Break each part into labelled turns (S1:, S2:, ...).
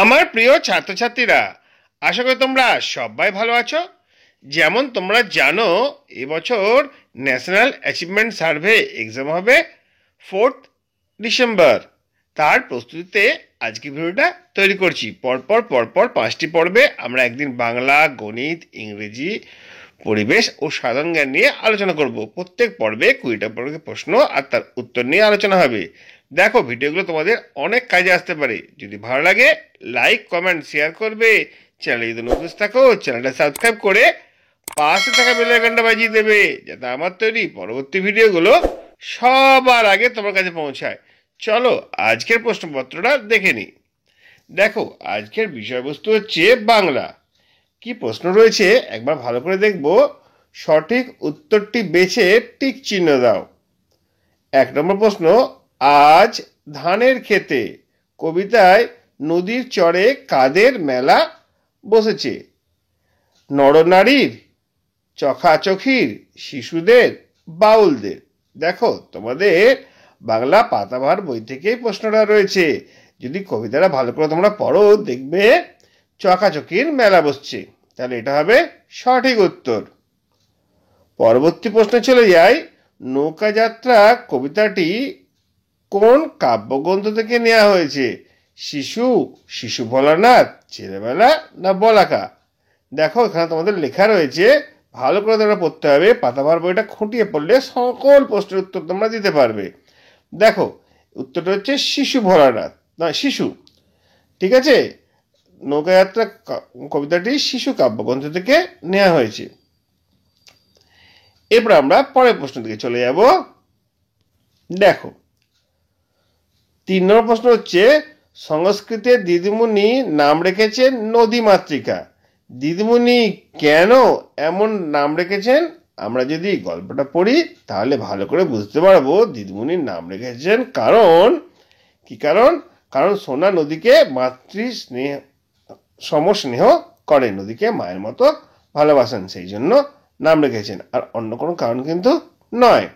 S1: আমার প্রিয় ছাত্রছাত্রীরা, আশা করি তোমরা সবাই ভালো আছো। যেমন তোমরা জানো, এবছর ন্যাশনাল অ্যাচিভমেন্ট সার্ভে এক্সাম হবে 4th ডিসেম্বর। তার প্রস্তুতিতে আজকে ভিডিওটা তৈরি করছি। পরপর 5টি পর্বে আমরা একদিন বাংলা, গণিত, ইংরেজি, পরিবেশ ও সাধারণ জ্ঞান নিয়ে আলোচনা করব। প্রত্যেক পর্বে 20টা প্রশ্ন আর তার উত্তর নিয়ে আলোচনা হবে। দেখো, ভিডিওগুলো তোমাদের অনেক কাজে আসতে পারে। যদি ভালো লাগে লাইক, কমেন্ট, শেয়ার করবে। চ্যানেলে যদি নতুন থাকো চ্যানেলটা সাবস্ক্রাইব করে পাশে থাকা বেল আইকনটা বাজিয়ে দেবে, যাতে আমার তৈরি পরবর্তী ভিডিওগুলো সবার আগে তোমার কাছে পৌঁছায়। চলো আজকের প্রশ্নপত্রটা দেখে নিই। দেখো, আজকের বিষয়বস্তু হচ্ছে বাংলা। কি প্রশ্ন রয়েছে একবার ভালো করে দেখব। সঠিক উত্তরটি বেছে টিক চিহ্ন দাও। 1 নম্বর প্রশ্ন, আজ ধানের ক্ষেতে কবিতায় নদীর চরে কাদের মেলা বসেছে? নরনারীর, চখাচখির, শিশুদের, বাউলদের। দেখো, তোমাদের বাংলা পাতাভার বই থেকেই প্রশ্নটা রয়েছে। যদি কবিতাটা ভালো করে তোমরা পড়ো, দেখবে চখাচখির মেলা বসছে। তাহলে এটা হবে সঠিক উত্তর। পরবর্তী প্রশ্নে চলে যাই। নৌকা যাত্রা কবিতাটি কোন কাব্যগ্রন্থ থেকে নেওয়া হয়েছে? শিশু ভোলানাথ, ছেলেবেলা না বলাকা? দেখো, এখানে তোমাদের লেখা রয়েছে, ভালো করে তোমরা পড়তে হবে। পাতাভার বইটা খুঁটিয়ে পড়লে সকল প্রশ্নের উত্তর তোমরা দিতে পারবে। দেখো, উত্তরটা হচ্ছে শিশু ভোলানাথ, না শিশু। ঠিক আছে, নৌকাযাত্রা কবিতাটি শিশু কাব্যগ্রন্থ থেকে নেওয়া হয়েছে। এরপর আমরা পরের প্রশ্ন দিকে চলে যাব। দেখো, 3 নম্বর প্রশ্ন হচ্ছে, সংস্কৃতে দিদিমণি নাম রেখেছেন নদী মাতৃকা। দিদিমণি কেন এমন নাম রেখেছেন? আমরা যদি গল্পটা পড়ি তাহলে ভালো করে বুঝতে পারবো দিদিমণির নাম রেখেছেন কারণ কি কারণ সোনা নদীকে মাতৃস্নেহ সমস্নেহ করে, নদীকে মায়ের মতো ভালোবাসেন, সেই জন্য নাম রেখেছেন, আর অন্য কোনো কারণ কিন্তু নয়।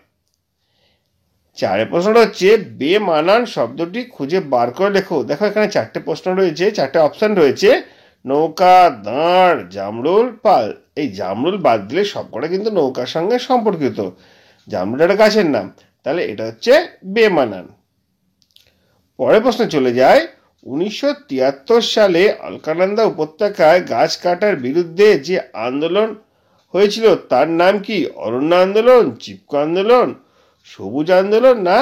S1: 4 প্রশ্নটা হচ্ছে, বেমানান শব্দটি খুঁজে বার করে লেখো। দেখো, এখানে 4টে প্রশ্ন রয়েছে, 4টে অপশন রয়েছে। নৌকা, দাঁড়, জামরুল, পাল। এই জামরুল বাদ দিলে সবকটা কিন্তু নৌকার সঙ্গে সম্পর্কিত। জামরুল একটা গাছের নাম, তাহলে এটা হচ্ছে বেমানান। পরের প্রশ্নে চলে যায়। 1973 সালে অলকানন্দা উপত্যকায় গাছ কাটার বিরুদ্ধে যে আন্দোলন হয়েছিল তার নাম কি? অরণ্য আন্দোলন, চিপকো আন্দোলন, সবুজ আন্দোলন না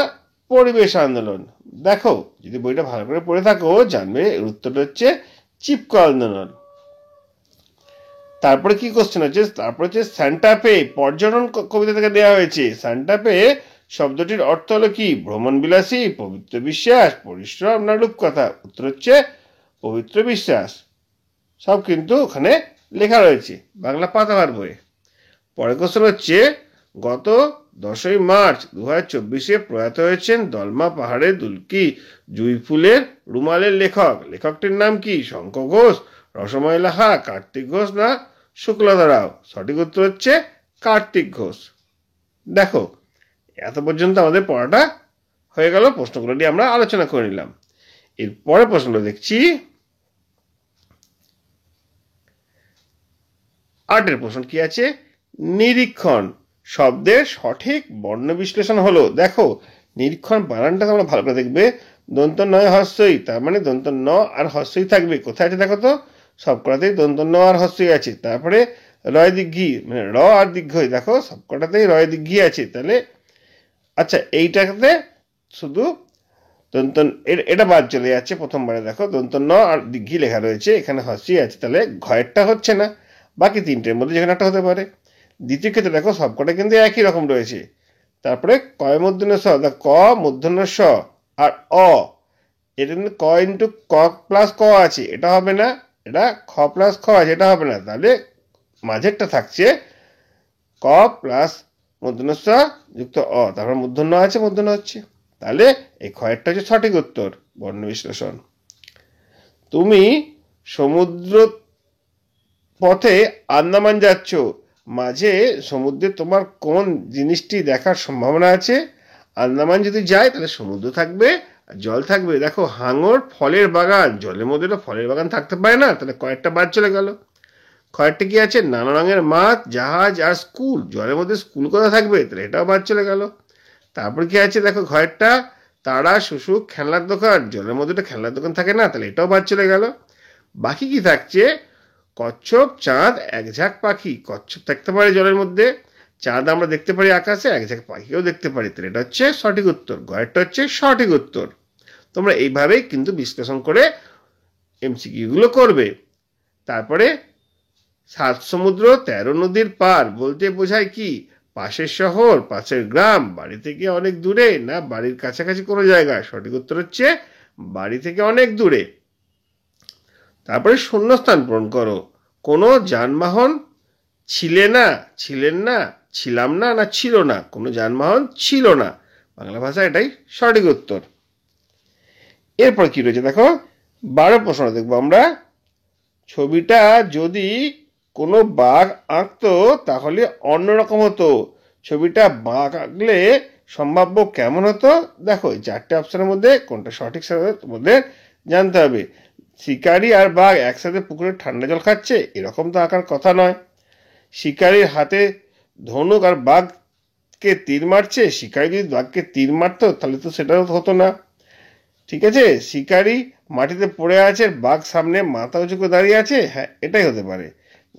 S1: পরিবেশ আন্দোলন? দেখো, যদি বইটা ভালো করে পড়ে থাকো জানবে এর উত্তরটা হচ্ছে চিপকো আন্দোলন। তারপরে কি কোশ্চেন হচ্ছে, তারপরে হচ্ছে সান্টাফে পর্যটন কবিতা থেকে দেওয়া হয়েছে। সান্টাফে শব্দটির অর্থ হলো কি? ভ্রমণ বিলাসী, পবিত্র বিশ্বাস, পরিশ্রম না রূপকথা? উত্তর হচ্ছে পবিত্র বিশ্বাস। সব কিন্তু ওখানে লেখা রয়েছে বাংলা পাতাভার বইয়ে। পরের কোশ্চেন হচ্ছে, গত 10ই মার্চ 2024 প্রয়াত হয়েছেন দলমা পাহাড়ে দুলকি জুঁই ফুলের রুমালের লেখক। লেখকটির নাম কি? শঙ্খ ঘোষ, রসময় লাহা, কার্তিক ঘোষ না শুক্লতা রাও? সঠিক উত্তর হচ্ছে কার্তিক ঘোষ। দেখো, এত পর্যন্ত আমাদের পড়াটা হয়ে গেল। প্রশ্নগুলো নিয়ে আমরা আলোচনা করে নিলাম। এরপরে প্রশ্নগুলো দেখছি। 8 প্রশ্ন কি আছে? নিরীক্ষণ শব্দের সঠিক বর্ণ বিশ্লেষণ হলো। দেখো, নিরীক্ষণ বানানটা তোমরা ভালো করে দেখবে। দন্ত নয় হস্যই, তার মানে দন্ত ন আর হস্যই থাকবে। কোথায় আছে দেখো তো? সবকটাতেই দন্ত ন আর হস্যই আছে। তারপরে রয় দীর্ঘী, মানে র আর দীর্ঘই, দেখো সবকটাতেই রয় দীর্ঘী আছে। তাহলে আচ্ছা, এইটাতে শুধু দন্ত, এটা বাদ চলে যাচ্ছে। প্রথমবারে দেখো দন্ত ন আর দীর্ঘী লেখা রয়েছে, এখানে হস্যই আছে, তাহলে ঘয়েরটা হচ্ছে না। বাকি 3টের মধ্যে যেখানে একটা হতে পারে। দ্বিতীয় ক্ষেত্রে দেখো সবকটা কিন্তু একই রকম রয়েছে। তারপরে কয় মূর্ধন্য স, ক মূর্ধন্য স আর অ, এটা কিন্তু ক ইন্টু ক প্লাস ক আছে, এটা হবে না। এটা খ প্লাস খ আছে, এটা হবে না। তাহলে মাঝেরটা থাকছে ক প্লাস মূর্ধন্য স যুক্ত অ, তারপর মূর্ধন্য আছে, মূর্ধন্য হচ্ছে। তাহলে এই ক্ষয়েরটা হচ্ছে সঠিক উত্তর বর্ণ বিশ্লেষণ। তুমি সমুদ্র পথে আন্দামান যাচ্ছ, মাঝে সমুদ্রে তোমার কোন জিনিসটি দেখার সম্ভাবনা আছে? আন্দামান যদি যায় তাহলে সমুদ্র থাকবে, জল থাকবে। দেখো হাঙর ফলের বাগান, জলের মধ্যে তো ফলের বাগান থাকতে পারে না, তাহলে কয়েকটা বাদ চলে গেল। কয়েকটা কি আছে, নানা রঙের মাছ, জাহাজ আর স্কুল, জলের মধ্যে স্কুল কোথায় থাকবে, তাহলে এটাও বাদ চলে গেল। তারপর কি আছে দেখো ঘরটা, তারা শুশুক খেলনার দোকান, জলের মধ্যে তো খেলনার দোকান থাকে না, তাহলে এটাও বাদ চলে গেল। বাকি কি থাকছে, কচ্ছপ, চাঁদ, এক ঝাঁক পাখি। কচ্ছপ থাকতে পারে জলের মধ্যে, চাঁদ আমরা দেখতে পারি আকাশে, এক ঝাঁক পাখিও দেখতে পারি, তাহলে এটা হচ্ছে সঠিক উত্তর। ঘরটা হচ্ছে সঠিক উত্তর। তোমরা এইভাবেই কিন্তু বিশ্লেষণ করে এমসিকিউগুলো করবে। তারপরে 7 সমুদ্র 13 নদীর পার বলতে বোঝায় কি, পাশের শহর, পাশের গ্রাম, বাড়ি থেকে অনেক দূরে, না বাড়ির কাছাকাছি কোনো জায়গায়। সঠিক উত্তর হচ্ছে বাড়ি থেকে অনেক দূরে। তারপরে শূন্যস্থান পূরণ করো। কোনো যানবাহন ছিলেন না, ছিলাম না, না ছিল না। কোনো যানবাহন ছিল না, বাংলা ভাষা এটাই সঠিক উত্তর। এরপর কি রয়েছে দেখো, 12 প্রশ্ন দেখবো আমরা। ছবিটা যদি কোনো বাঘ আঁকতো তাহলে অন্যরকম হতো। ছবিটা বাঘ আঁকলে সম্ভাব্য কেমন হতো? দেখো এই 4টে অপশনের মধ্যে কোনটা সঠিক সেটা তোমাদের জানতে হবে। শিকারি আর বাঘ একসাথে পুকুরে ঠান্ডা জল খাচ্ছে, এরকম তো আঁকার কথা নয়। শিকারির হাতে ধনুক আর বাঘকে তীর মারছে, শিকারি যদি বাঘকে তীর মারতো তাহলে তো সেটাও হতো না। ঠিক আছে, শিকারি মাটিতে পড়ে আছে, বাঘ সামনে মাথা উঁচু করে দাঁড়িয়ে আছে, হ্যাঁ এটাই হতে পারে।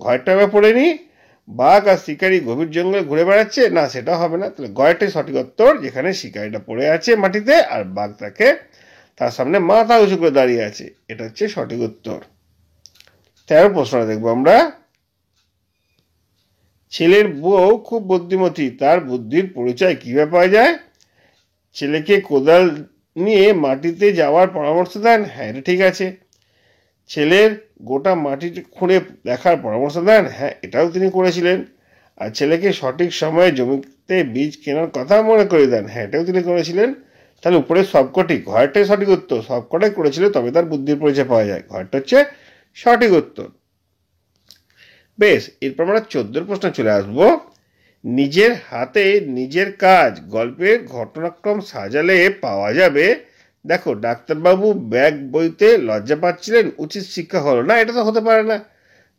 S1: ঘরটা আমরা পড়ে নি, বাঘ আর শিকারি গভীর জঙ্গলে ঘুরে বেড়াচ্ছে, না সেটা হবে না। তাহলে গয়টাই সঠিক উত্তর, যেখানে শিকারিটা পড়ে আছে মাটিতে আর বাঘ তার সামনে মাথা উঁচু করে দাঁড়িয়ে আছে, এটা হচ্ছে সঠিক উত্তর। 13 প্রশ্নটা দেখবো আমরা। ছেলের বউ খুব বুদ্ধিমতী, তার বুদ্ধির পরিচয় কিভাবে পাওয়া যায়? ছেলেকে কোদাল নিয়ে মাটিতে যাওয়ার পরামর্শ দেন, হ্যাঁ এটা ঠিক আছে। ছেলের গোটা মাটি খুঁড়ে দেখার পরামর্শ দেন, হ্যাঁ এটাও তিনি করেছিলেন। আর ছেলেকে সঠিক সময়ে জমিতে বীজ কেনার কথা মনে করে দেন, হ্যাঁ এটাও তিনি করেছিলেন। তাহলে উপরে সবকটি, ঘরটাই সঠিক উত্তর, সবকটাই করেছিল, তবে তার বুদ্ধির পরিচয় পাওয়া যায়, ঘরটা হচ্ছে সঠিক উত্তর। বেশ, এরপর আমরা 14 প্রশ্ন চলে আসবো। নিজের হাতে নিজের কাজ গল্পের ঘটনাক্রম সাজালে পাওয়া যাবে। দেখো ডাক্তারবাবু ব্যাগ বইতে লজ্জা পাচ্ছিলেন, উচিত শিক্ষা হলো না, এটা তো হতে পারে না।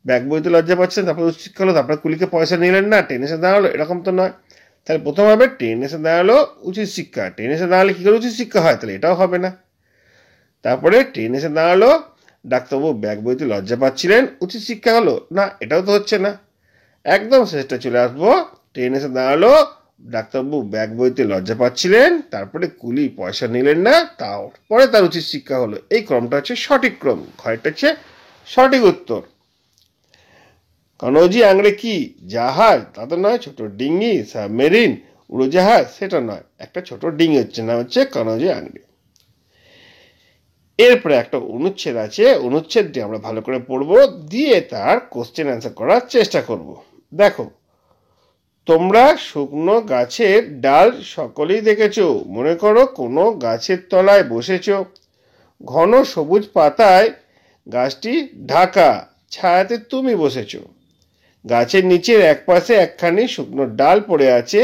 S1: ব্যাগ বইতে লজ্জা পাচ্ছিলেন, তারপরে উচিত শিক্ষা হলো, তারপরে কুলিকে পয়সা নিলেন না, ট্রেনে এসে দাঁড়ালো, এরকম তো নয়। তাহলে প্রথম হবে ট্রেনে এসে দাঁড়ালো উচিত শিক্ষা, ট্রেনে এসে দাঁড়ালে কি করে উচিত শিক্ষা হয়, তাহলে এটাও হবে না। তারপরে ট্রেনে এসে দাঁড়ালো, ডাক্তারবাবু ব্যাগ বইতে লজ্জা পাচ্ছিলেন, উচিত শিক্ষা হলো না, এটাও তো হচ্ছে না। একদম শেষটা চলে আসবো, ট্রেন এসে দাঁড়ালো, ডাক্তারবাবু ব্যাগ বইতে লজ্জা পাচ্ছিলেন, তারপরে কুলি পয়সা নিলেন না, তারপরে তার উচিত শিক্ষা হলো। এই ক্রমটা হচ্ছে সঠিক ক্রম, ঘরটা হচ্ছে সঠিক উত্তর। কানোজি আংড়ে কি জাহাজ? তা তো নয়। ছোট ডিঙ্গি, সাবমেরিন, উড়োজাহাজ, সেটা নয়। একটা ছোট ডিঙ্গি হচ্ছে, নাম হচ্ছে কানোজি আংড়ে। এরপরে একটা অনুচ্ছেদ আছে, অনুচ্ছেদটি আমরা ভালো করে পড়বো, দিয়ে তার কোশ্চেন অ্যান্সার করার চেষ্টা করব। দেখো, তোমরা শুকনো গাছের ডাল সকলেই দেখেছ। মনে করো কোনো গাছের তলায় বসেছ, ঘন সবুজ পাতায় গাছটি ঢাকা, ছায়াতে তুমি বসেছ। গাছের নিচের এক পাশে একখানি শুকনো ডাল পড়ে আছে।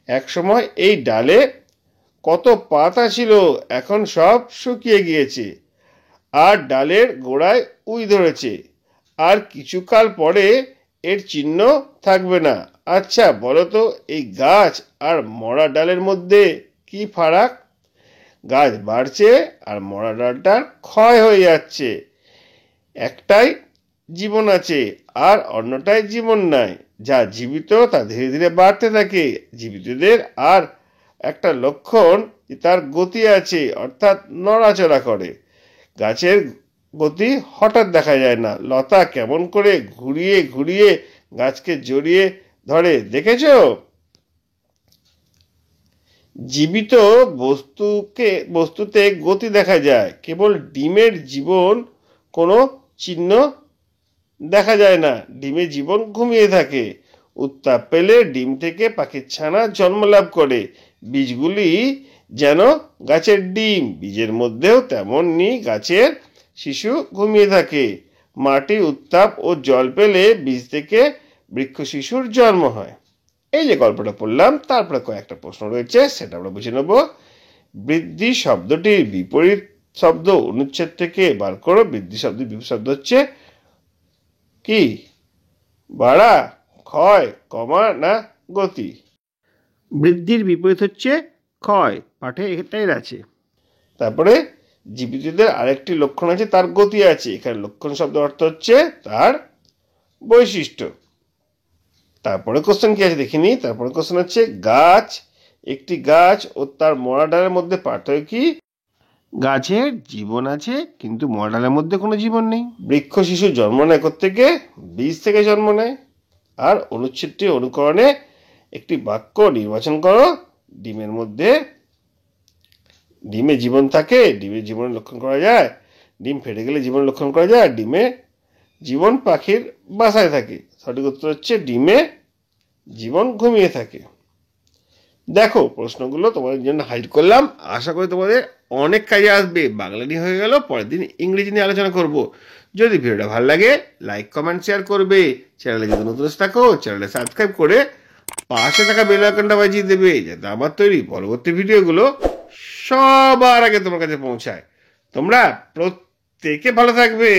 S1: এক সময় এই ডালে কত পাতা ছিল, এখন সব শুকিয়ে গিয়েছে, আর ডালের গোড়ায় উই ধরেছে, আর কিছুকাল পরে এর চিহ্ন থাকবে না। আচ্ছা বলো তো, এই গাছ আর মরা ডালের মধ্যে কি ফারাক? গাছ বাড়ছে আর মরা ডালটার ক্ষয় হয়ে যাচ্ছে। একটাই জীবন আছে আর অন্যটাই জীবন নাই। যা জীবিত তা ধীরে ধীরে বাড়তে থাকে। জীবিতদের আর একটা লক্ষণ, তার গতি আছে, অর্থাৎ নড়াচড়া করে। গাছের গতি হঠাৎ দেখা যায় না। লতা কেমন করে ঘুরিয়ে ঘুরিয়ে গাছকে জড়িয়ে ধরে, দেখেছ? জীবিত বস্তুতে গতি দেখা যায়, কেবল ডিমের জীবন কোনো চিহ্ন দেখা যায় না। ডিমে জীবন ঘুমিয়ে থাকে। উত্তাপ পেলে ডিম থেকে পাখির ছানা জন্ম লাভ করে। বীজগুলি যেন গাছের ডিম, বীজের মধ্যেও তেমনই গাছের শিশু ঘুমিয়ে থাকে। মাটি, উত্তাপ ও জল পেলে বীজ থেকে বৃক্ষ শিশুর জন্ম হয়। এই যে গল্পটা পড়লাম, তারপরে কয়েকটা প্রশ্ন রয়েছে, সেটা আমরা বুঝে নেব। বৃদ্ধি শব্দটির বিপরীত শব্দ অনুচ্ছেদ থেকে বার করো। বৃদ্ধি শব্দের বিপরীত শব্দ হচ্ছে কি? বাড়া, ক্ষয়, কমা না গতি? বৃদ্ধির বিপরীত হচ্ছে ক্ষয়, পাঠে এটাই আছে। তারপরে জীবিতদের আরেকটি লক্ষণ আছে, তার গতি আছে। এখানে লক্ষণ শব্দ অর্থ হচ্ছে তার বৈশিষ্ট্য। তারপরে কোশ্চেন কি আছে দেখিনি। তারপরে কোশ্চেন হচ্ছে গাছ, একটি গাছ ও তার মরা ডালের মধ্যে পার্থক্য কি? গাছের জীবন আছে কিন্তু মরা ডালের মধ্যে কোনো জীবন নেই। বৃক্ষ শিশু জন্ম নেয় কোত্থেকে? বীজ থেকে জন্ম নেয়। আর অনুচ্ছেদটি অনুকরণে একটি বাক্য নির্বাচন করো। ডিমের মধ্যে ডিমে জীবন থাকে, ডিমের জীবন লক্ষণ করা যায়। ডিম ফেটে গেলে জীবন লক্ষণ করা যায়। ডিমে জীবন পাখির বাসায় থাকে। সঠিক উত্তর হচ্ছে ডিমে জীবন ঘুমিয়ে থাকে। দেখো প্রশ্নগুলো তোমাদের জন্য হাইড করলাম, আশা করি তোমাদের অনেক কাজে আসবে। বাংলা নিয়ে হয়ে গেল, পরের দিন ইংরেজি নিয়ে আলোচনা করব। যদি ভিডিওটা ভালো লাগে লাইক কমেন্ট শেয়ার করবে। চ্যানেলে যদি নতুন থাকো চ্যানেলে সাবস্ক্রাইব করে পাশে থাকা বেল আইকনটা বাজিয়ে দেবে, যাতে আমার তৈরি পরবর্তী ভিডিওগুলো সবার আগে তোমার কাছে পৌঁছায়। তোমরা প্রত্যেকে ভালো থাকবে।